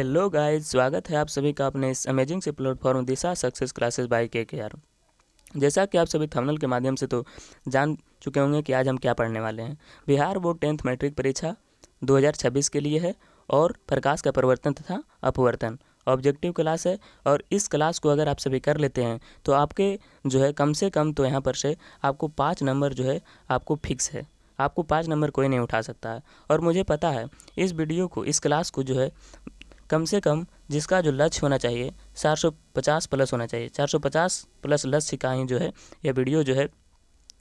Hello guys, स्वागत है आप सभी का अपने इस अमेजिंग से प्लेटफॉर्म दिशा सक्सेस क्लासेस बाय KKR। जैसा कि आप सभी थंबनेल के माध्यम से तो जान चुके होंगे कि आज हम क्या पढ़ने वाले हैं। बिहार बोर्ड 10th मैट्रिक परीक्षा 2026 के लिए है और प्रकाश का परिवर्तन तथा अपवर्तन ऑब्जेक्टिव क्लास है। और इस क्लास को अगर आप सभी कर लेते हैं तो आपके जो है कम से कम तो यहाँ पर से आपको 5 नंबर जो है आपको फिक्स है। आपको 5 नंबर कोई नहीं उठा सकता है। और मुझे पता है इस वीडियो को, इस क्लास को जो है कम से कम जिसका जो लक्ष्य होना चाहिए 450 प्लस होना चाहिए। 450 प्लस लक्ष्य का ही जो है यह वीडियो जो है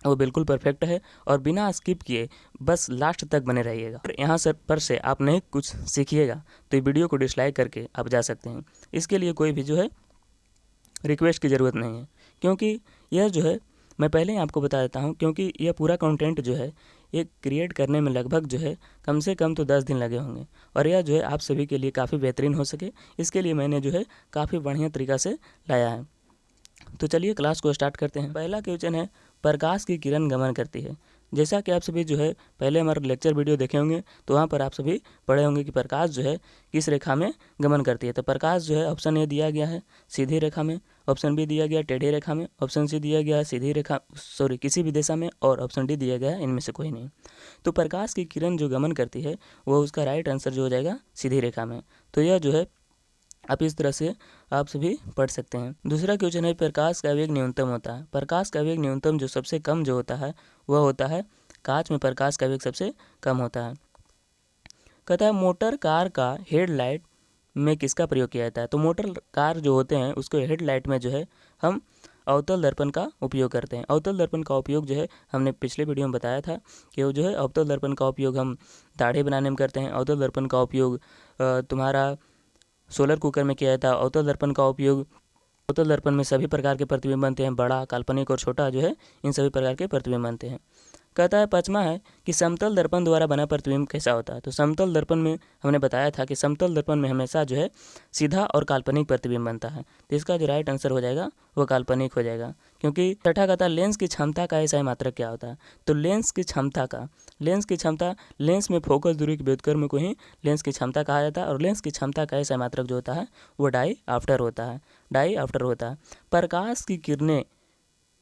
वो बिल्कुल परफेक्ट है। और बिना स्किप किए बस लास्ट तक बने रहिएगा। और यहाँ से आप नहीं कुछ सीखिएगा तो ये वीडियो को डिसलाइक करके आप जा सकते हैं। इसके लिए कोई भी जो है रिक्वेस्ट की ज़रूरत नहीं है, क्योंकि यह जो है मैं पहले ही आपको बता देता हूँ, क्योंकि यह पूरा कंटेंट जो है ये क्रिएट करने में लगभग जो है कम से कम तो 10 दिन लगे होंगे। और यह जो है आप सभी के लिए काफ़ी बेहतरीन हो सके, इसके लिए मैंने जो है काफ़ी बढ़िया तरीक़ा से लाया है। तो चलिए क्लास को स्टार्ट करते हैं। पहला क्वेश्चन है, प्रकाश की किरण गमन करती है। जैसा कि आप सभी जो है पहले हमारा लेक्चर वीडियो देखे होंगे तो वहाँ पर आप सभी पढ़े होंगे कि प्रकाश जो है किस रेखा में गमन करती है। तो प्रकाश जो है ऑप्शन ए दिया गया है सीधी रेखा में, ऑप्शन बी दिया गया टेढ़ी रेखा में, ऑप्शन सी दिया गया सीधी रेखा किसी भी दिशा में, और ऑप्शन डी दिया गया इनमें से कोई नहीं। तो प्रकाश की किरण जो गमन करती है वो उसका राइट आंसर जो हो जाएगा सीधी रेखा में। तो यह जो है आप इस तरह से आप सभी पढ़ सकते हैं। दूसरा क्वेश्चन है, प्रकाश का वेग न्यूनतम होता है। प्रकाश का वेग न्यूनतम जो सबसे कम जो होता है वह होता है कांच में। प्रकाश का वेग सबसे कम होता है। कहता है मोटर कार का हेडलाइट में किसका प्रयोग किया जाता है। तो मोटर कार जो होते हैं उसको हेडलाइट में जो है हम अवतल दर्पण का उपयोग करते हैं। अवतल दर्पण का उपयोग जो है हमने पिछले वीडियो में बताया था कि वो जो है अवतल दर्पण का उपयोग हम दाढ़ी बनाने में करते हैं। अवतल दर्पण का उपयोग तुम्हारा सोलर कुकर में किया जाता है। अवतल दर्पण का उपयोग, अवतल दर्पण में सभी प्रकार के प्रतिबिंब बनते हैं, बड़ा, काल्पनिक और छोटा जो है इन सभी प्रकार के प्रतिबिंब बनते हैं। कहता है पाँचवा है कि समतल दर्पण द्वारा बना प्रतिबिंब कैसा होता है। तो समतल दर्पण में हमने बताया था कि समतल दर्पण में हमेशा जो है सीधा और काल्पनिक प्रतिबिंब बनता है। तो इसका जो राइट आंसर हो जाएगा वो काल्पनिक हो जाएगा, क्योंकि छठा कहता है लेंस की क्षमता का ऐसा मात्रक क्या होता है। तो लेंस की क्षमता लेंस में फोकस दूरी के व्युत्क्रम को ही लेंस की क्षमता कहा जाता है। और लेंस की क्षमता का ऐसा मात्रक जो होता है वो डाईऑप्टर होता है। प्रकाश की किरणें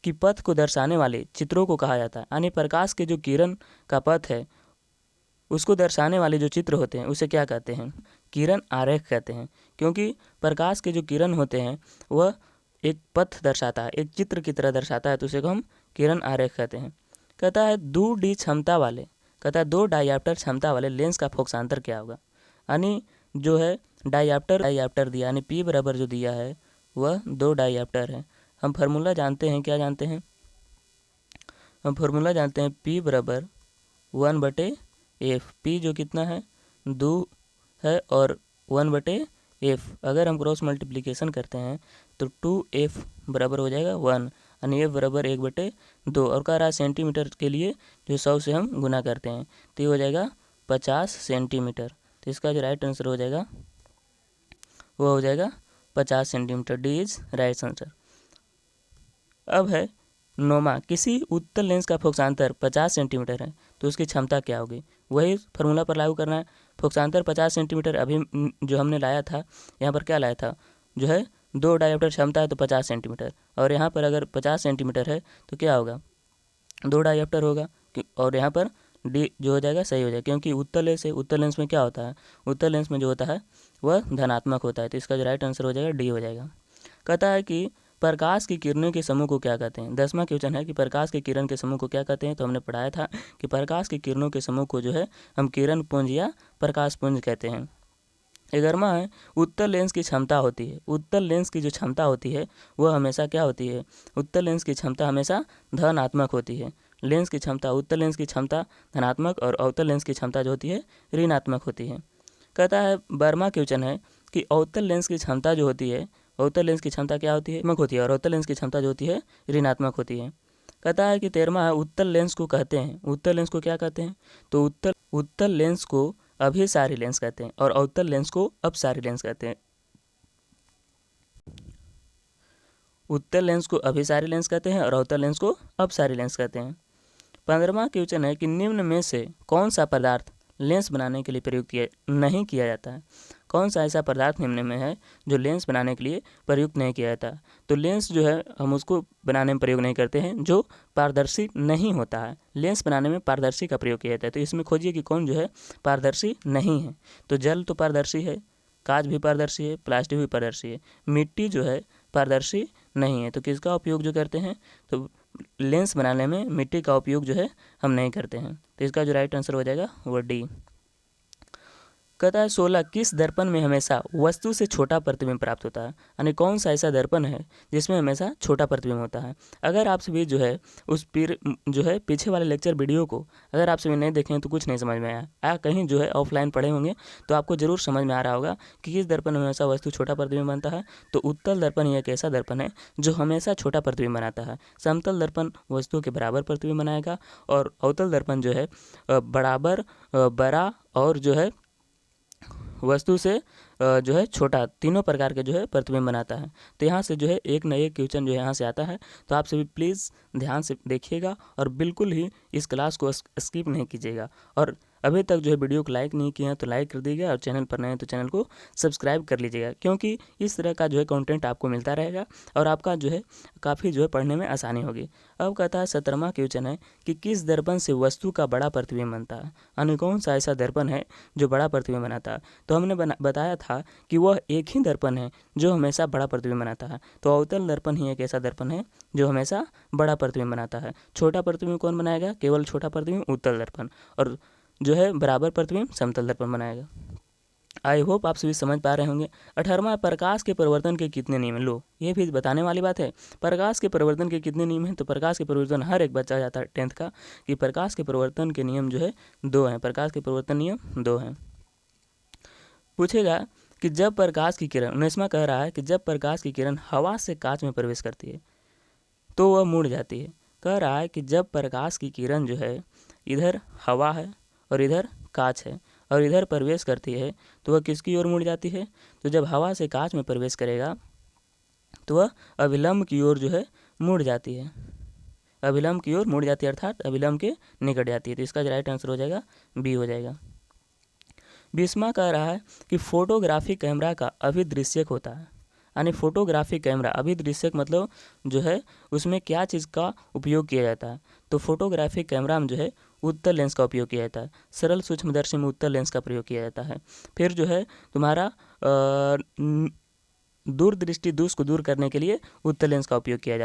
की पथ को दर्शाने वाले चित्रों को कहा जाता है। यानी प्रकाश के जो किरण का पथ है उसको दर्शाने वाले जो चित्र होते हैं उसे क्या कहते हैं, किरण आरेख कहते हैं। क्योंकि प्रकाश के जो किरण होते हैं वह एक पथ दर्शाता है, एक चित्र की तरह दर्शाता है, तो उसे को हम किरण आरेख कहते हैं। कहता है 2 डाईऑप्टर क्षमता वाले लेंस का फोकसांतर क्या होगा। यानी जो है डाईऑप्टर दिया, यानी P बराबर जो दिया है वह 2 डाईऑप्टर है। हम फार्मूला जानते हैं, क्या जानते हैं, हम फार्मूला जानते हैं P बराबर 1/f। P जो कितना है 2 है और 1/f। अगर हम क्रॉस मल्टीप्लिकेशन करते हैं तो 2f बराबर हो जाएगा 1, यानी f बराबर 1/2। और कह रहा है सेंटीमीटर के लिए जो 100 से हम गुना करते हैं तो ये हो जाएगा 50 सेंटीमीटर। तो इसका जो राइट आंसर हो जाएगा वो हो जाएगा 50 centimetre. D is right answer. अब है नौमा, किसी उत्तल लेंस का फोकसांतर 50 सेंटीमीटर है तो उसकी क्षमता क्या होगी। वही फार्मूला पर लागू करना है। फोकसांतर 50 सेंटीमीटर अभी जो हमने लाया था, यहाँ पर क्या लाया था, जो है 2 डायोप्टर क्षमता है तो 50 सेंटीमीटर। और यहाँ पर अगर 50 सेंटीमीटर है तो क्या होगा, 2 डायोप्टर होगा। और यहाँ पर डी जो हो जाएगा सही हो जाएगा, क्योंकि उत्तल लेंस में क्या होता है, उत्तल लेंस में जो होता है वह धनात्मक होता है। तो इसका जो राइट आंसर हो जाएगा डी हो जाएगा। कहता है कि प्रकाश की किरणों के समूह को क्या कहते हैं। 10वां क्वेश्चन है कि प्रकाश की किरण के समूह को क्या कहते हैं। तो हमने पढ़ाया था कि प्रकाश की किरणों के समूह को जो है हम किरण पुंज या प्रकाश पुंज कहते हैं। 11वां है उत्तल लेंस की क्षमता होती है। उत्तल लेंस की जो क्षमता होती है वह हमेशा क्या होती है, उत्तल लेंस की क्षमता हमेशा धनात्मक होती है। लेंस की क्षमता, उत्तल लेंस की क्षमता धनात्मक और अवतल लेंस की क्षमता जो होती है ऋणात्मक होती है। कहता है 12वां क्वेश्चन है कि अवतल लेंस की क्षमता जो होती है, अवतल लेंस की क्षमता क्या होती है, ऋणात्मक होती है, और अवतल लेंस की क्षमता जो होती है ऋणात्मक होती है। कहता है कि 13वां है उत्तल लेंस को कहते हैं। उत्तल लेंस को क्या कहते हैं, तो उत्तल लेंस को अभिसारी लेंस कहते हैं और अवतल लेंस को अपसारी लेंस कहते हैं। उत्तल लेंस को अभिसारी लेंस कहते हैं और अवतल लेंस को अपसारी लेंस कहते हैं। 15वां क्वेश्चन है कि निम्न में से कौन सा पदार्थ लेंस बनाने के लिए प्रयोग नहीं किया जाता है। कौन सा ऐसा पदार्थ निम्न में है जो लेंस बनाने के लिए प्रयुक्त नहीं किया जाता। तो लेंस जो है हम उसको बनाने में प्रयोग नहीं करते हैं जो पारदर्शी नहीं होता है। लेंस बनाने में पारदर्शी का प्रयोग किया जाता है। तो इसमें खोजिए कि कौन जो है पारदर्शी नहीं है। तो जल तो पारदर्शी है, कांच भी पारदर्शी है, प्लास्टिक भी पारदर्शी है, मिट्टी जो है पारदर्शी नहीं है। तो किसका उपयोग जो करते हैं, तो लेंस बनाने में मिट्टी का उपयोग जो है हम नहीं करते हैं। तो इसका जो राइट आंसर हो जाएगा वो डी। कहता है 16 किस दर्पण में हमेशा वस्तु से छोटा प्रतिबिंब प्राप्त होता है। यानी कौन सा ऐसा दर्पण है जिसमें हमेशा छोटा प्रतिबिंब होता है। अगर आप सभी जो है उस जो है पीछे वाले लेक्चर वीडियो को अगर आप सभी नहीं देखें तो कुछ नहीं समझ में आया कहीं जो है ऑफलाइन पढ़े होंगे तो आपको जरूर समझ में आ रहा होगा कि किस दर्पण में हमेशा वस्तु छोटा प्रतिबिंब बनता है। तो उत्तल दर्पण एक ऐसा दर्पण है जो हमेशा छोटा प्रतिबिंब बनाता है। समतल दर्पण वस्तु के बराबर प्रतिबिंब बनाएगा और अवतल दर्पण जो है बराबर, बड़ा और जो है वस्तु से जो है छोटा, तीनों प्रकार के जो है प्रतिबिंब बनाता है। तो यहाँ से जो है एक न एक क्वेश्चन जो है यहाँ से आता है। तो आप सभी प्लीज़ ध्यान से देखिएगा और बिल्कुल ही इस क्लास को स्किप नहीं कीजिएगा। और अभी तक जो है वीडियो को लाइक नहीं किया है तो लाइक कर दीजिएगा और चैनल पर नए हैं तो चैनल को सब्सक्राइब कर लीजिएगा, क्योंकि इस तरह का जो है कंटेंट आपको मिलता रहेगा और आपका जो है काफ़ी जो है पढ़ने में आसानी होगी। अब कहता है 17वां क्वेश्चन है कि किस दर्पण से वस्तु का बड़ा प्रतिबिंब बनता है। यानी कौन सा ऐसा दर्पण है जो बड़ा प्रतिबिंब बनाता है। तो हमने बताया था कि वह एक ही दर्पण है जो हमेशा बड़ा प्रतिबिंब बनाता है। तो अवतल दर्पण ही एक ऐसा दर्पण है जो हमेशा बड़ा प्रतिबिंब बनाता है। छोटा प्रतिबिंब कौन बनाएगा, केवल छोटा प्रतिबिंब उत्तल दर्पण, और जो है बराबर प्रतिबिंब समतल दर्पण बनाएगा। आई होप आप सभी समझ पा रहे होंगे। 18वां प्रकाश के परिवर्तन के कितने नियम हैं। लो ये भी बताने वाली बात है, प्रकाश के परिवर्तन के कितने नियम हैं। तो प्रकाश के परिवर्तन हर एक बच्चा जाता है 10th का कि प्रकाश के परिवर्तन के नियम जो है 2 हैं। प्रकाश के परिवर्तन नियम 2 हैं। पूछेगा कि जब प्रकाश की किरण, 19वां कह रहा है कि जब प्रकाश की किरण हवा से कांच में प्रवेश करती है तो वह मुड़ जाती है। कह रहा है कि जब प्रकाश की किरण जो है इधर हवा है और इधर कांच है और इधर प्रवेश करती है तो वह किसकी ओर मुड़ जाती है। तो जब हवा से कांच में प्रवेश करेगा तो वह अभिलंब की ओर जो है मुड़ जाती है, अभिलंब की ओर मुड़ जाती है, अर्थात अभिलंब के निकट जाती है। तो इसका राइट आंसर हो जाएगा बी हो जाएगा। 20वां कह रहा है कि फोटोग्राफी कैमरा का अभिदृश्यक होता है। यानी फोटोग्राफी कैमरा, अभिदृश्यक मतलब जो है उसमें क्या चीज़ का उपयोग किया जाता है। तो फोटोग्राफी कैमरा में जो है उत्तल लेंस का उपयोग किया जाता है। सरल सूक्ष्मदर्शी में उत्तल लेंस का प्रयोग किया जाता है। फिर जो है तुम्हारा दूरदृष्टि दोष को दूर करने के लिए उत्तल लेंस का उपयोग किया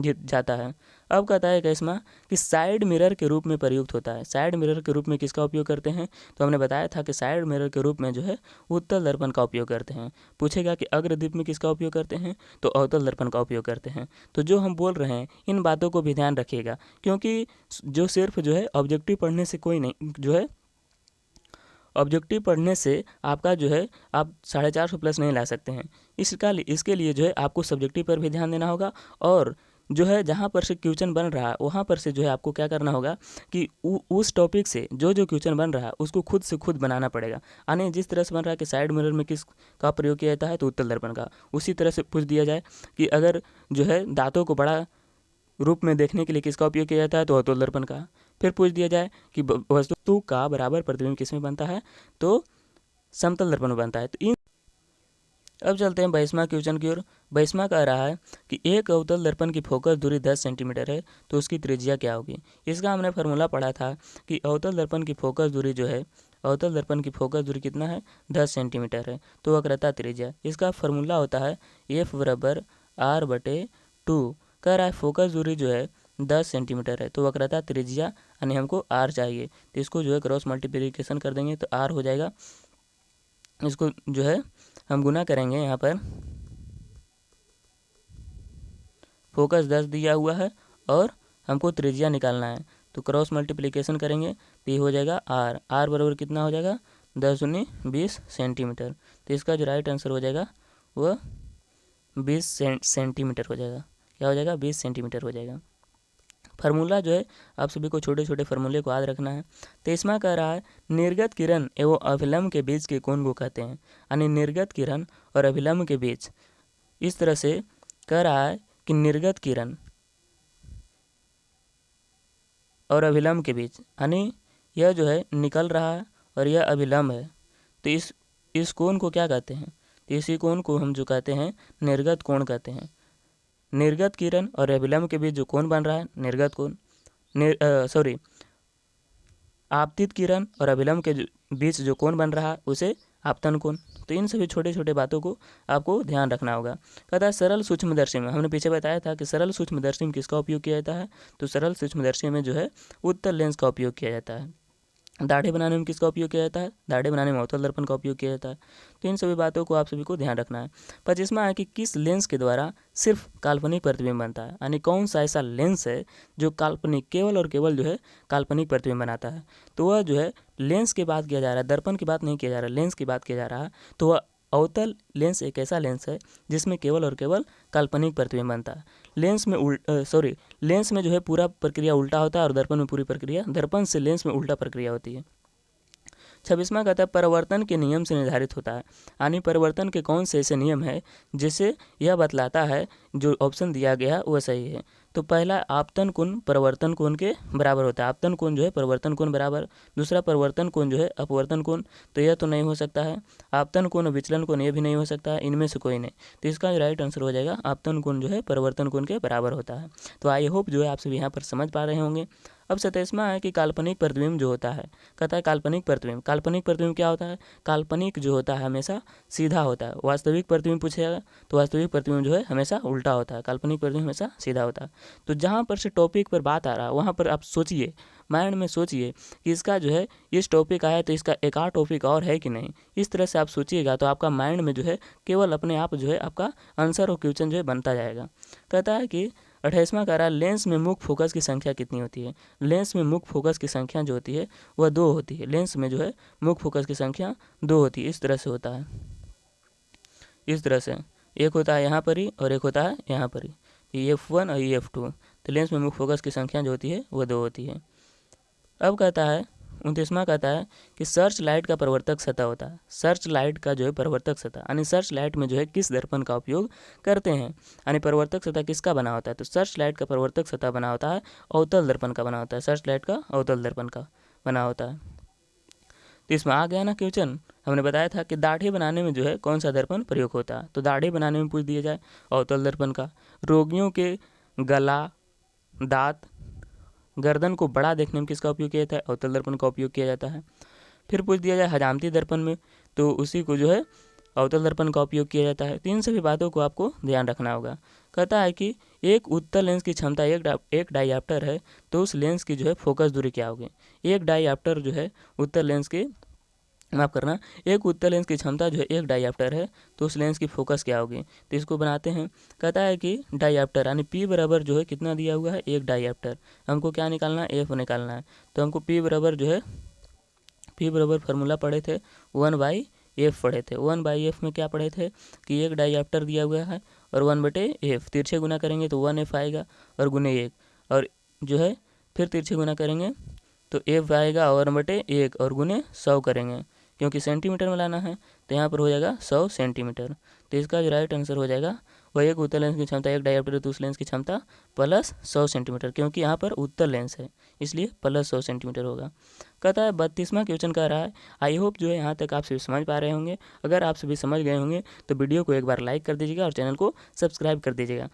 जाता है। अब कहता है 21वां कि साइड मिरर के रूप में प्रयुक्त होता है। साइड मिरर के रूप में किसका उपयोग करते हैं। तो हमने बताया था कि साइड मिरर के रूप में जो है उत्तल दर्पण का उपयोग करते हैं। पूछेगा कि अग्रदीप में किसका उपयोग करते हैं, तो अवतल दर्पण का उपयोग करते हैं। तो जो हम बोल रहे हैं इन बातों को भी ध्यान रखिएगा, क्योंकि जो सिर्फ जो है ऑब्जेक्टिव पढ़ने से कोई नहीं, जो है ऑब्जेक्टिव पढ़ने से आपका जो है आप 450 प्लस नहीं ला सकते हैं। इसके लिए जो है आपको सब्जेक्टिव पर भी ध्यान देना होगा और जो है जहाँ पर से क्वेश्चन बन रहा है वहाँ पर से जो है आपको क्या करना होगा कि उस टॉपिक से जो क्वेश्चन बन रहा है उसको खुद से खुद बनाना पड़ेगा। यानी जिस तरह से बन रहा है कि साइड मिरर में किस का प्रयोग किया जाता है, तो उत्तल दर्पण का, उसी तरह से पूछ दिया जाए कि अगर जो है दांतों को बड़ा रूप में देखने के लिए किसका उपयोग किया जाता है, तो अवतल दर्पण का। फिर पूछ दिया जाए कि वस्तु का बराबर प्रतिबिंब किसमें बनता है, तो समतल दर्पण में बनता है। तो अब चलते हैं 22वां क्वेश्चन की ओर। 22वां कह रहा है कि एक अवतल दर्पण की फोकस दूरी 10 सेंटीमीटर है तो उसकी त्रिज्या क्या होगी। इसका हमने फार्मूला पढ़ा था कि अवतल दर्पण की फोकस दूरी जो है, अवतल दर्पण की फोकस दूरी कितना है, 10 सेंटीमीटर है। तो वक्रता त्रिज्या, इसका फार्मूला होता है F बराबर R/2। कह रहा है फोकस दूरी जो है 10 सेंटीमीटर है तो वक्रता त्रिज्या यानी हमको R चाहिए। तो इसको जो है क्रॉस मल्टीप्लिकेशन कर देंगे तो R हो जाएगा। इसको जो है हम गुना करेंगे, यहाँ पर फोकस 10 दिया हुआ है और हमको त्रिज्या निकालना है तो क्रॉस मल्टीप्लिकेशन करेंगे तो ये हो जाएगा R बराबर कितना हो जाएगा, 10 दूनी 20 सेंटीमीटर। तो इसका जो राइट आंसर हो जाएगा वह 20 सेंटीमीटर हो जाएगा। क्या हो जाएगा, 20 सेंटीमीटर हो जाएगा। फार्मूला जो है आप सभी को छोटे छोटे फार्मूले को याद रखना है। 23वां कह रहा है निर्गत किरण एवं अभिलंब के बीच के कोण को कहते हैं। यानी निर्गत किरण और अभिलंब के बीच, इस तरह से कह रहा है कि निर्गत किरण और अभिलंब के बीच, यानी यह जो है निकल रहा है और यह अभिलंब है, तो इस इस कोण को क्या कहते हैं? तो इसी कोण को हम जो कहते हैं निर्गत कोण कहते हैं। निर्गत किरण और अभिलंब के बीच जो कोण बन रहा है निर्गत कोण, आपतित किरण और अभिलंब के बीच जो कोण बन रहा है उसे आपतन कोण। तो इन सभी छोटे छोटे बातों को आपको ध्यान रखना होगा। कहता है सरल सूक्ष्मदर्शी में, हमने पीछे बताया था कि सरल सूक्ष्मदर्शी में किसका उपयोग किया जाता है? तो सरल सूक्ष्मदर्शी में जो है उत्तल लेंस का उपयोग किया जाता है। दाढ़ी बनाने में किसका उपयोग किया जाता है? दाढ़ी बनाने में अवतल दर्पण का उपयोग किया जाता है। तो इन सभी बातों को आप सभी को ध्यान रखना है। 25वां है कि किस लेंस के द्वारा सिर्फ काल्पनिक प्रतिबिंब बनता है, यानी कौन सा ऐसा लेंस है जो काल्पनिक केवल और केवल जो है काल्पनिक प्रतिबिंब बनाता है। तो वह जो है लेंस की बात किया जा रहा है, दर्पण की बात नहीं किया जा रहा है, लेंस की बात किया जा रहा है। तो वह अवतल लेंस एक ऐसा लेंस है जिसमें केवल और केवल काल्पनिक प्रतिबिंब बनता है। लेंस में जो है पूरा प्रक्रिया उल्टा होता है और दर्पण में पूरी प्रक्रिया, दर्पण से लेंस में उल्टा प्रक्रिया होती है। 26वां कहता है परिवर्तन के नियम से निर्धारित होता है, यानी परिवर्तन के कौन से ऐसे नियम है जिससे यह बतलाता है जो ऑप्शन दिया गया वह सही है। तो पहला आपतन कोण परिवर्तन कोण के बराबर होता है, आपतन कोण जो है परिवर्तन कोण बराबर। दूसरा परिवर्तन कोण जो है अपवर्तन कोण, तो यह तो नहीं हो सकता है। आपतन कोण और विचलन कोण ये भी नहीं हो सकता है, इनमें से कोई नहीं। तो इसका राइट आंसर हो जाएगा आपतन कोण जो है परिवर्तन कोण के बराबर होता है। तो आई होप जो है आप सभी यहाँ पर समझ पा रहे होंगे। अब 27वां है कि काल्पनिक प्रतिबिंब जो होता है, कहता है काल्पनिक प्रतिबिंब क्या होता है? काल्पनिक जो होता है हमेशा सीधा होता है। वास्तविक प्रतिबिंब पूछेगा तो वास्तविक प्रतिबिंब जो है हमेशा उल्टा होता है, काल्पनिक प्रतिबिंब हमेशा सीधा होता है। तो जहाँ पर से टॉपिक पर बात आ रहा है वहाँ पर आप सोचिए, माइंड में सोचिए कि इसका जो है इस टॉपिक आया तो इसका एक आध टॉपिक और है कि नहीं। इस तरह से आप सोचिएगा तो आपका माइंड में जो है केवल अपने आप जो है आपका आंसर और क्वेश्चन जो है बनता जाएगा। कहता है कि 28वां कह रहा है लेंस में मुख्य फोकस की संख्या कितनी होती है? लेंस में मुख्य फोकस की संख्या जो होती है वह 2 होती है। लेंस में जो है मुख्य फोकस की संख्या 2 होती है। इस तरह से होता है, इस तरह से एक होता है यहाँ पर ही और एक होता है यहाँ पर ही, ये F1 और ये F2। तो लेंस में मुख्य फोकस की संख्या जो होती है वह 2 होती है। अब कहता है 29वां कहता है कि सर्च लाइट का प्रवर्तक सतह होता है। सर्च लाइट का जो है प्रवर्तक सतह, यानी सर्च लाइट में जो है किस दर्पण का उपयोग करते हैं, यानी प्रवर्तक सतह किसका बना होता है? तो सर्च लाइट का प्रवर्तक सतह बना होता है अवतल दर्पण का बना होता है। सर्च लाइट का अवतल दर्पण का बना होता है। तो इसमें आ गया ना क्वेश्चन, हमने बताया था कि दाढ़ी बनाने में जो है कौन सा दर्पण प्रयोग होता है। तो दाढ़ी बनाने में पूछ दिया जाए अवतल दर्पण का। रोगियों के गला, दांत, गर्दन को बड़ा देखने में किसका उपयोग किया जाता है? अवतल दर्पण का उपयोग किया जाता है। फिर पूछ दिया जाए हजामती दर्पण में, तो उसी को जो है अवतल दर्पण का उपयोग किया जाता है। तो इन सभी बातों को आपको ध्यान रखना होगा। कहता है कि एक उत्तल लेंस की क्षमता एक डायऑप्टर है, तो उस लेंस की जो है फोकस दूरी क्या होगी? एक डायऑप्टर जो है उत्तल लेंस की, माफ करना, एक उत्तल लेंस की क्षमता जो है एक डायऑप्टर है, तो उस लेंस की फोकस क्या होगी? तो इसको बनाते हैं। कहता है कि डायऑप्टर यानी P बराबर जो है कितना दिया हुआ है? एक डायऑप्टर। हमको क्या निकालना है? F निकालना है। तो हमको P बराबर जो है P बराबर फार्मूला पढ़े थे 1/F पढ़े थे। 1/F में क्या पढ़े थे कि एक डायऑप्टर दिया हुआ है और 1/F, तिरछे गुना करेंगे तो 1F आएगा और गुने 1, और जो है फिर तिरछे गुना करेंगे तो F आएगा और 1/1 और गुने 100 करेंगे, क्योंकि सेंटीमीटर में लाना है तो यहाँ पर हो जाएगा 100 सेंटीमीटर। तो इसका जो राइट आंसर हो जाएगा वह एक उत्तल लेंस की क्षमता एक डायऑप्टर है तो उस लेंस की क्षमता प्लस 100 सेंटीमीटर, क्योंकि यहाँ पर उत्तल लेंस है इसलिए प्लस 100 सेंटीमीटर होगा। कहता है 32वां क्वेश्चन कह रहा है, आई होप जो है यहाँ तक आप सभी समझ पा रहे होंगे। अगर आप सभी समझ गए होंगे तो वीडियो को एक बार लाइक कर दीजिएगा और चैनल को सब्सक्राइब कर दीजिएगा।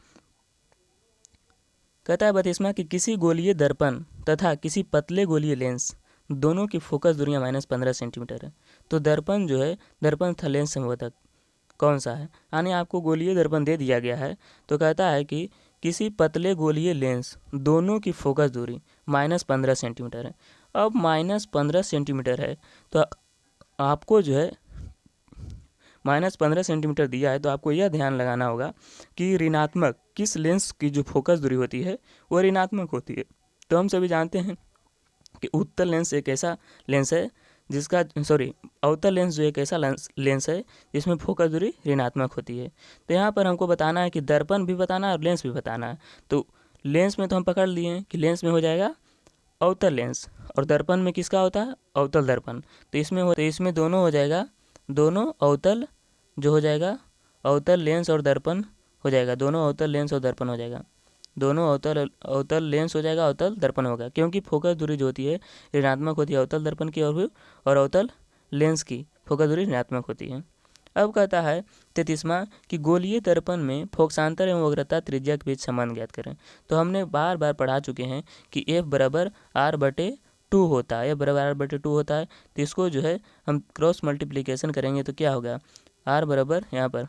कहता है 32वां कि किसी गोलीय दर्पण तथा किसी पतले गोलीय लेंस दोनों की फोकस दूरियां -15 सेंटीमीटर है। तो दर्पण जो है, दर्पण तथा लेंस संवर्धक कौन सा है? यानी आपको गोलीय दर्पण दे दिया गया है, तो कहता है कि किसी पतले गोलीय लेंस दोनों की फोकस दूरी -15 सेंटीमीटर है। अब -15 सेंटीमीटर है तो आपको जो है -15 सेंटीमीटर दिया है, तो आपको यह ध्यान लगाना होगा कि ऋणात्मक किस लेंस की जो फोकस दूरी होती है वो ऋणात्मक होती है। तो हम सभी जानते हैं कि उत्तल लेंस एक ऐसा लेंस है जिसका अवतल लेंस जो एक ऐसा लेंस है जिसमें फोकस दूरी ऋणात्मक होती है। तो यहाँ पर हमको बताना है कि दर्पण भी बताना है और लेंस भी बताना है। तो लेंस में तो हम पकड़ लिए हैं कि लेंस में हो जाएगा अवतल लेंस, और दर्पण में किसका होता है? अवतल दर्पण। तो इसमें दोनों हो जाएगा, दोनों अवतल जो हो जाएगा अवतल लेंस और दर्पण हो जाएगा, दोनों अवतल लेंस और दर्पण हो जाएगा, दोनों अवतल लेंस हो जाएगा, अवतल दर्पण होगा, क्योंकि फोकस दूरी जो होती है ऋणात्मक होती है अवतल दर्पण की और अवतल लेंस की फोकस दूरी ऋणात्मक होती है। अब कहता है 33वां कि गोलीय दर्पण में फोकसांतर एवं वक्रता त्रिज्या के बीच संबंध ज्ञात करें। तो हमने बार बार पढ़ा चुके हैं कि F बराबर R/2 होता है, F बराबर R/2 होता है। तो इसको जो है हम क्रॉस मल्टीप्लिकेशन करेंगे तो क्या होगा, R बराबर यहाँ पर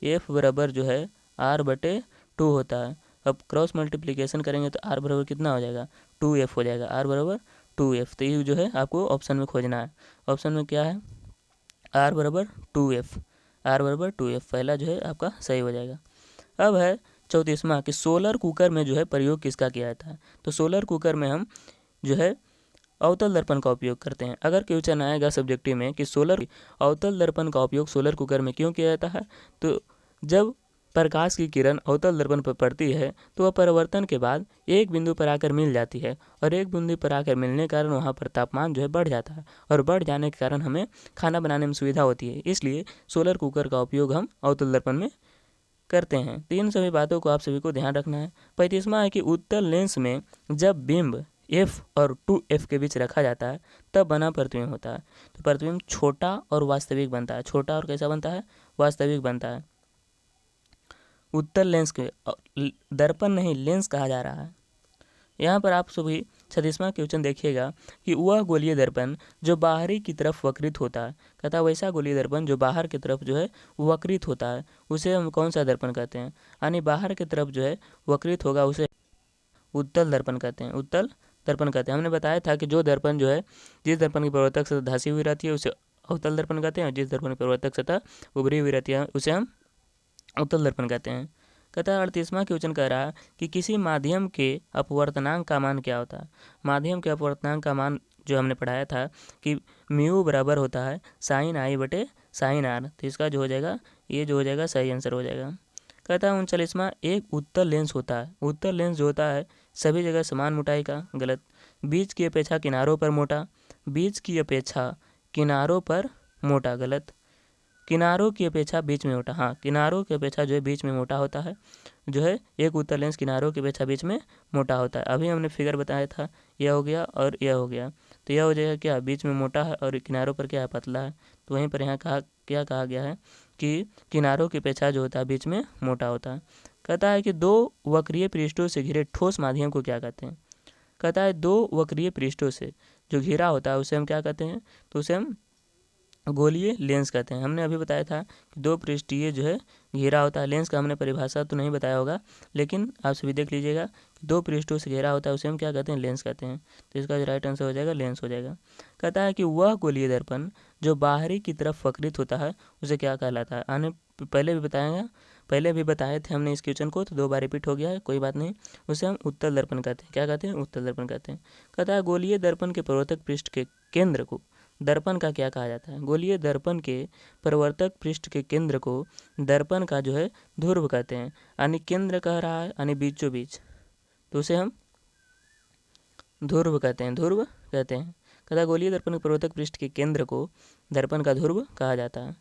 F बराबर जो है R/2 होता है। अब क्रॉस मल्टीप्लिकेशन करेंगे तो R बराबर कितना हो जाएगा, 2F हो जाएगा, R बराबर 2F। तो ये जो है आपको ऑप्शन में खोजना है। ऑप्शन में क्या है, R बराबर 2F, R बराबर 2F पहला जो है आपका सही हो जाएगा। अब है 34वां कि सोलर कुकर में जो है प्रयोग किसका किया जाता है। तो सोलर कुकर में हम जो है अवतल दर्पण का उपयोग करते हैं। अगर क्वेश्चन आएगा सब्जेक्टिव में कि अवतल दर्पण का उपयोग सोलर कुकर में क्यों किया जाता है, तो जब प्रकाश की किरण अवतल दर्पण पर पड़ती है तो वह परिवर्तन के बाद एक बिंदु पर आकर मिल जाती है, और एक बिंदु पर आकर मिलने के कारण वहाँ पर तापमान जो है बढ़ जाता है, और बढ़ जाने के कारण हमें खाना बनाने में सुविधा होती है। इसलिए सोलर कुकर का उपयोग हम अवतल दर्पण में करते हैं। तो इन सभी बातों को आप सभी को ध्यान रखना है। 35वां है कि उत्तल लेंस में जब बिंब F और 2F के बीच रखा जाता है तब बना प्रतिबिंब होता है। तो प्रतिबिंब छोटा और वास्तविक बनता है। छोटा और कैसा बनता है, वास्तविक बनता है। उत्तल लेंस के दर्पण नहीं लेंस कहा जा रहा है। यहाँ पर आप सभी 36वां क्वेश्चन देखिएगा कि वह गोलीय दर्पण जो बाहरी की तरफ वक्रित होता है, कहता है वैसा गोलीय दर्पण जो बाहर की तरफ जो है वक्रित होता है उसे हम कौन सा दर्पण कहते हैं, यानी बाहर की तरफ जो है वक्रित होगा उसे उत्तल दर्पण कहते हैं, उत्तल दर्पण कहते हैं। हमने बताया था कि जो दर्पण जो है जिस दर्पण की प्रवर्तक सतह धंसी हुई रहती है उसे अवतल दर्पण कहते हैं, और जिस दर्पण की प्रवर्तक सतह उभरी हुई रहती है उसे हम उत्तल दर्पण कहते हैं। कहता है 38वां क्वेश्चन कह रहा है कि किसी माध्यम के अपवर्तनांक का मान क्या होता है। माध्यम के अपवर्तनांक का मान जो हमने पढ़ाया था कि म्यू बराबर होता है साइन आई बटे साइन आर। तो इसका जो हो जाएगा, ये जो हो जाएगा सही आंसर हो जाएगा। कहता है 39वां एक उत्तल लेंस होता है। उत्तल लेंस जो होता है सभी जगह समान मोटाई का, गलत। बीच की अपेक्षा किनारों पर मोटा, बीच की अपेक्षा किनारों पर मोटा, गलत। किनारों की अपेक्षा बीच में मोटा, हाँ किनारों की अपेक्षा जो है बीच में मोटा होता है। जो है एक उत्तल लेंस किनारों की अपेक्षा बीच में मोटा होता है। अभी हमने फिगर बताया था, यह हो गया और यह हो गया। तो यह हो जाएगा क्या, बीच में मोटा है और किनारों पर क्या है, पतला है। तो वहीं पर यहाँ क्या कहा गया है कि किनारों की अपेक्षा जो होता है बीच में मोटा होता है। कहता है कि दो वक्रीय पृष्ठों से घिरे ठोस माध्यम को क्या कहते हैं। कहता है दो वक्रीय पृष्ठों से जो घिरा होता है उसे हम क्या कहते हैं, तो उसे हम गोलीय लेंस कहते हैं। हमने अभी बताया था कि दो पृष्ठीय जो है घेरा होता है। लेंस का हमने परिभाषा तो नहीं बताया होगा, लेकिन आप सभी देख लीजिएगा कि दो पृष्ठों से घेरा होता है उसे हम क्या कहते हैं, लेंस कहते हैं। तो इसका जो राइट आंसर हो जाएगा लेंस हो जाएगा। कहता है कि वह गोलीय दर्पण जो बाहरी की तरफ वक्रित होता है उसे क्या कहलाता है। आने पहले भी बताए थे हमने इस क्वेश्चन को, तो 2 बार रिपीट हो गया है, कोई बात नहीं। उसे हम उत्तल दर्पण कहते हैं। क्या कहते हैं, उत्तल दर्पण कहते हैं। कहता है गोलीय दर्पण के प्रवर्तक पृष्ठ के केंद्र को दर्पण का क्या कहा जाता है। गोलीय दर्पण के प्रवर्तक पृष्ठ के केंद्र को दर्पण का जो है ध्रुव कहते हैं, यानी केंद्र कह रहा है यानी बीचों बीच, तो उसे हम ध्रुव कहते हैं, ध्रुव कहते हैं। कहता है गोलीय दर्पण के प्रवर्तक पृष्ठ के केंद्र को दर्पण का ध्रुव कहा जाता है।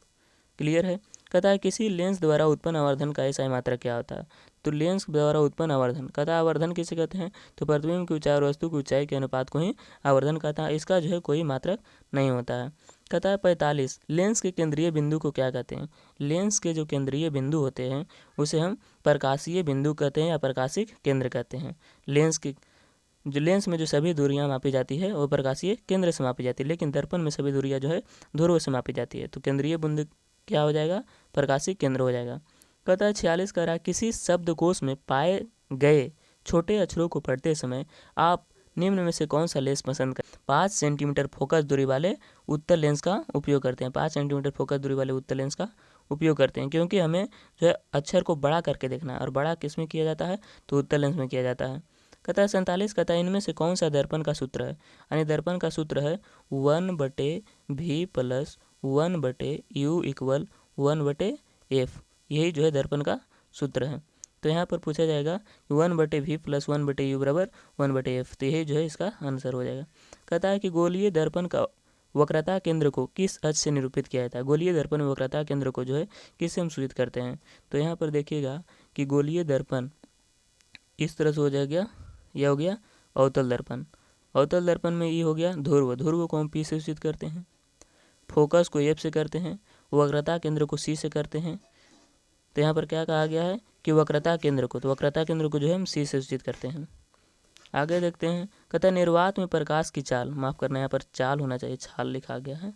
क्लियर है। कहता है किसी लेंस द्वारा उत्पन्न आवर्धन का ऐसा मात्रक क्या होता है। तो लेंस द्वारा उत्पन्न आवर्धन, कहता है आवर्धन किसे कहते हैं, तो प्रतिबिंब की ऊंचाई और वस्तु की ऊंचाई के अनुपात को ही आवर्धन कहता है। इसका जो है कोई मात्रक नहीं होता है। कहता है 45 लेंस के केंद्रीय बिंदु को क्या कहते हैं। लेंस के जो केंद्रीय बिंदु होते हैं उसे हम प्रकाशीय बिंदु कहते हैं या प्रकाशिक केंद्र कहते हैं। लेंस में जो सभी दूरियां मापी जाती है वो प्रकाशीय केंद्र से मापी जाती है, लेकिन दर्पण में सभी दूरियां जो है ध्रुव से मापी जाती है। तो केंद्रीय बिंदु क्या हो जाएगा, प्रकाशिक केंद्र हो जाएगा। कहता है 46 कह रहा है किसी शब्दकोश में पाए गए छोटे अक्षरों को पढ़ते समय आप निम्न में से कौन सा लेंस पसंद करें। 5 सेंटीमीटर फोकस दूरी वाले उत्तल लेंस का उपयोग करते हैं। 5 सेंटीमीटर फोकस दूरी वाले उत्तल लेंस का उपयोग करते हैं, क्योंकि हमें जो है अक्षर को बड़ा करके देखना है, और बड़ा किस में किया जाता है, तो उत्तल लेंस में किया जाता है। कहता है 47 कहता है इनमें से कौन सा दर्पण का सूत्र है, यानी दर्पण का सूत्र है 1/v + 1/u = 1/f। यही जो है दर्पण का सूत्र है। तो यहाँ पर पूछा जाएगा 1/v + 1/u = 1/f। तो यही जो है इसका आंसर हो जाएगा। कहता है कि गोलीय दर्पण का वक्रता केंद्र को किस अक्ष से निरूपित किया जाता है। गोलीय दर्पण में वक्रता केंद्र को जो है किससे हम सूचित करते हैं। तो यहाँ पर देखिएगा कि गोलीय दर्पण इस तरह से हो जाएगा, यह हो गया अवतल दर्पण। अवतल दर्पण में ये हो गया ध्रुव, ध्रुव को हम पी से सूचित करते हैं। फोकस को एफ से करते हैं, वक्रता केंद्र को सी से करते हैं। तो यहाँ पर क्या कहा गया है कि वक्रता केंद्र को, तो वक्रता केंद्र को जो है हम सी से सूचित करते हैं। आगे देखते हैं, कहता है निर्वात में प्रकाश की चाल, माफ करना यहाँ पर चाल होना चाहिए, छाल लिखा गया है।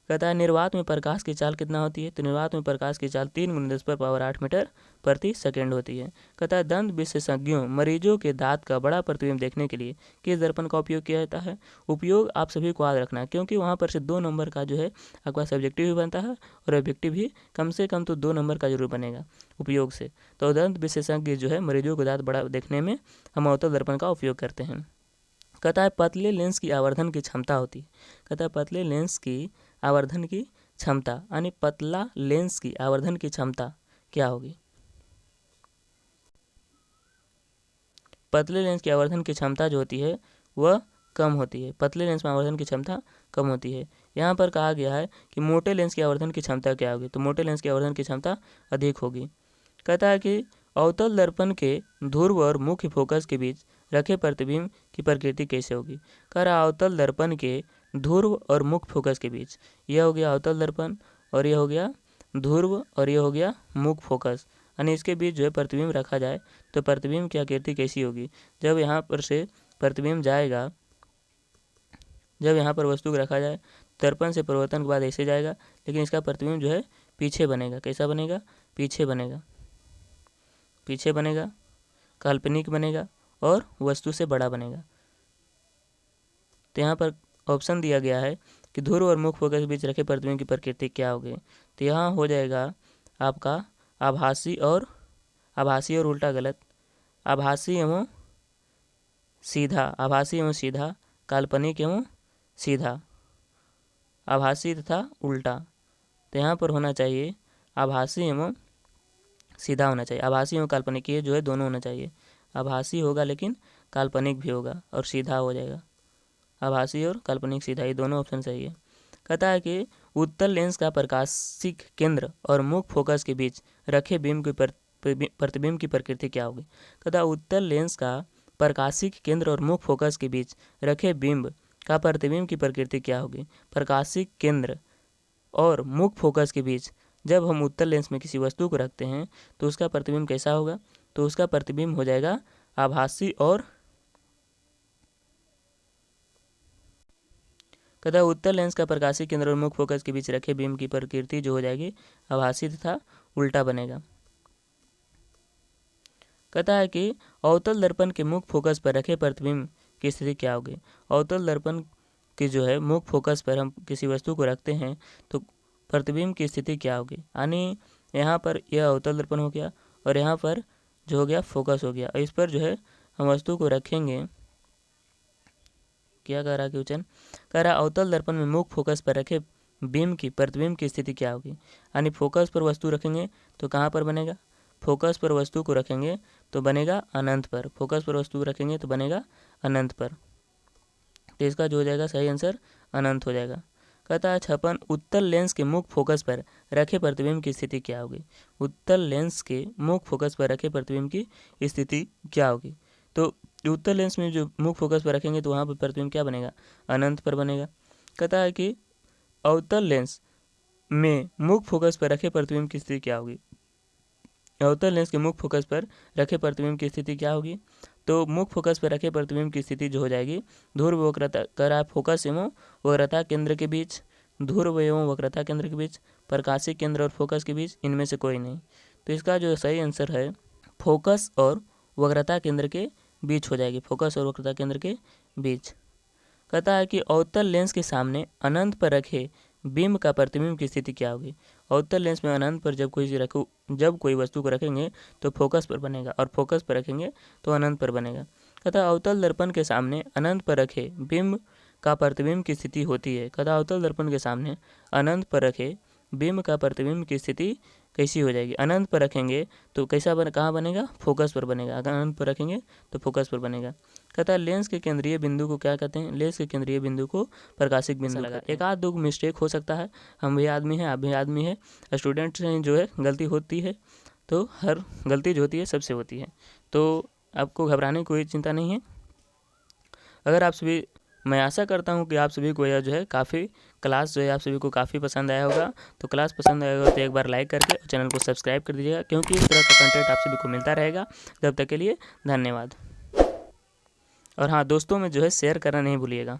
कहता है निर्वात में प्रकाश की चाल कितना होती है, तो निर्वात में प्रकाश की चाल 3×10⁸ मीटर प्रति सेकेंड होती है। कहता है दंत विशेषज्ञों मरीजों के दांत का बड़ा प्रतिबिंब देखने के लिए किस दर्पण का उपयोग किया जाता है। उपयोग आप सभी को याद रखना है, क्योंकि वहाँ पर से 2 नंबर का जो है आपका सब्जेक्टिव भी बनता है और ऑब्जेक्टिव भी कम से कम तो 2 नंबर का जरूर बनेगा उपयोग से। तो दंत विशेषज्ञ जो है मरीजों के दांत बड़ा देखने में हम अवतल दर्पण का उपयोग करते हैं। कहता है पतले लेंस की आवर्धन की क्षमता होती है। कहता है पतले लेंस की आवर्धन की क्षमता, यानी पतला लेंस की आवर्धन की क्षमता क्या होगी। पतले लेंस की आवर्धन की क्षमता जो होती है वह कम होती है। पतले लेंस में आवर्धन की क्षमता कम होती है। यहाँ पर कहा गया है कि मोटे लेंस की आवर्धन की क्षमता क्या होगी, तो मोटे लेंस की आवर्धन की क्षमता अधिक होगी। कहता है कि अवतल दर्पण के ध्रुव और मुख्य फोकस के बीच रखे प्रतिबिंब की प्रकृति कैसे होगी। कह रहा अवतल दर्पण के ध्रुव और मुख्य फोकस के बीच, यह हो गया अवतल दर्पण और यह हो गया ध्रुव और यह हो गया मुख्य फोकस, यानी इसके बीच जो है प्रतिबिंब रखा जाए तो प्रतिबिंब की आकृति कैसी होगी। जब यहाँ पर से प्रतिबिंब जाएगा, जब यहाँ पर वस्तु को रखा जाए दर्पण से परिवर्तन के बाद ऐसे जाएगा, लेकिन इसका प्रतिबिंब जो है पीछे बनेगा। कैसा बनेगा, पीछे बनेगा, पीछे बनेगा, काल्पनिक बनेगा और वस्तु से बड़ा बनेगा। तो यहाँ पर ऑप्शन दिया गया है कि ध्रुव और मुख्य फोकस के बीच रखे प्रतिबिंब की प्रकृति क्या होगी। तो यहाँ हो जाएगा आपका आभासी और उल्टा गलत, आभासी एवं सीधा, आभासी एवं सीधा, काल्पनिक एवं सीधा, आभासी तथा उल्टा। तो यहाँ पर होना चाहिए आभासी एवं सीधा होना चाहिए। आभासी एवं काल्पनिक ये जो है दोनों होना चाहिए। आभासी होगा लेकिन काल्पनिक भी होगा और सीधा हो जाएगा। आभासी और काल्पनिक सीधा, ये दोनों ऑप्शन सही है। कहता है कि उत्तल लेंस का प्रकाशिक केंद्र और मुख्य फोकस के बीच रखे बीम की प्रतिबिंब की प्रकृति क्या होगी। कहता है उत्तल लेंस का प्रकाशिक केंद्र और मुख्य फोकस के बीच रखे बिंब का प्रतिबिंब की प्रकृति क्या होगी। प्रकाशिक केंद्र और मुख्य फोकस के बीच जब हम उत्तल लेंस में किसी वस्तु को रखते हैं तो उसका प्रतिबिंब कैसा होगा, तो उसका प्रतिबिंब हो जाएगा आभासी और, कहता है उत्तल लेंस का प्रकाशिक केंद्र और मुख्य फोकस के बीच रखे बीम की प्रकृति जो हो जाएगी आभासी तथा उल्टा बनेगा। कहता है कि अवतल दर्पण के मुख्य फोकस पर रखे प्रतिबिंब की स्थिति क्या होगी। अवतल दर्पण की जो है मुख्य फोकस पर हम किसी वस्तु को रखते हैं तो प्रतिबिंब की स्थिति क्या होगी, यानी यहाँ पर यह अवतल दर्पण हो गया और यहाँ पर जो हो गया फोकस हो गया। इस पर जो है हम वस्तु को रखेंगे, क्या कह रहा क्वेश्चन, कह रहा अवतल दर्पण में मुख्य फोकस पर रखे बीम की प्रतिबिंब की स्थिति क्या होगी। यानी फोकस पर वस्तु रखेंगे तो कहाँ पर बनेगा, फोकस पर वस्तु को रखेंगे तो बनेगा अनंत पर, फोकस पर वस्तु रखेंगे तो बनेगा अनंत पर। तो इसका जो हो जाएगा सही आंसर अनंत हो जाएगा। कहता है 56 उत्तल लेंस के मुख्य फोकस पर रखे प्रतिबिंब की स्थिति क्या होगी। उत्तल लेंस के मुख्य फोकस पर रखे प्रतिबिंब की स्थिति क्या होगी। तो उत्तल लेंस में जो मुख्य फोकस पर रखेंगे तो वहाँ पर प्रतिबिंब क्या बनेगा, अनंत पर बनेगा। कहता है कि अवतल लेंस में मुख्य फोकस पर रखे प्रतिबिंब की स्थिति क्या होगी। अवतल लेंस के मुख्य फोकस पर रखे प्रतिबिंब की स्थिति क्या होगी, तो मुख्य फोकस पर रखे प्रतिबिंब की स्थिति जो हो जाएगी ध्रुव वक्रता, करा फोकस एवं वक्रता केंद्र के बीच, ध्रुव एवं वक्रता केंद्र के बीच, प्रकाशिक केंद्र और फोकस के बीच, इनमें से कोई नहीं। तो इसका जो सही आंसर है फोकस और वक्रता केंद्र के बीच हो जाएगी, फोकस और वक्रता केंद्र के बीच। कहता है कि अवतल लेंस के सामने अनंत पर रखे बिंब का प्रतिबिंब की स्थिति क्या होगी। अवतल लेंस में अनंत पर जब कोई वस्तु को रखेंगे तो फोकस पर बनेगा और फोकस पर रखेंगे तो अनंत पर बनेगा। कहता अवतल दर्पण के सामने अनंत पर रखे बिंब का प्रतिबिंब की स्थिति होती है। कहता अवतल दर्पण के सामने अनंत पर रखे बिंब का प्रतिबिंब की स्थिति कैसी हो जाएगी। अनंत पर रखेंगे तो कैसा कहाँ बनेगा, फोकस पर बनेगा। अगर अनंत पर रखेंगे तो फोकस पर बनेगा। कहता है लेंस के केंद्रीय बिंदु को क्या कहते हैं, लेंस के केंद्रीय बिंदु को प्रकाशिक बिंदु लगा। एक आध दो मिस्टेक हो सकता है, हम भी आदमी हैं, आप भी आदमी है, स्टूडेंट जो है गलती होती है, तो हर गलती जो होती है सबसे होती है, तो आपको घबराने की कोई चिंता नहीं है। अगर आप सभी मैं आशा करता हूँ कि आप सभी को यह जो है काफ़ी क्लास जो है आप सभी को काफ़ी पसंद आया होगा। तो क्लास पसंद आएगा तो एक बार लाइक करके चैनल को सब्सक्राइब कर दीजिएगा, क्योंकि इस तरह का कंटेंट आप सभी को मिलता रहेगा। तब तक के लिए धन्यवाद। और हाँ दोस्तों में जो है शेयर करना नहीं भूलिएगा।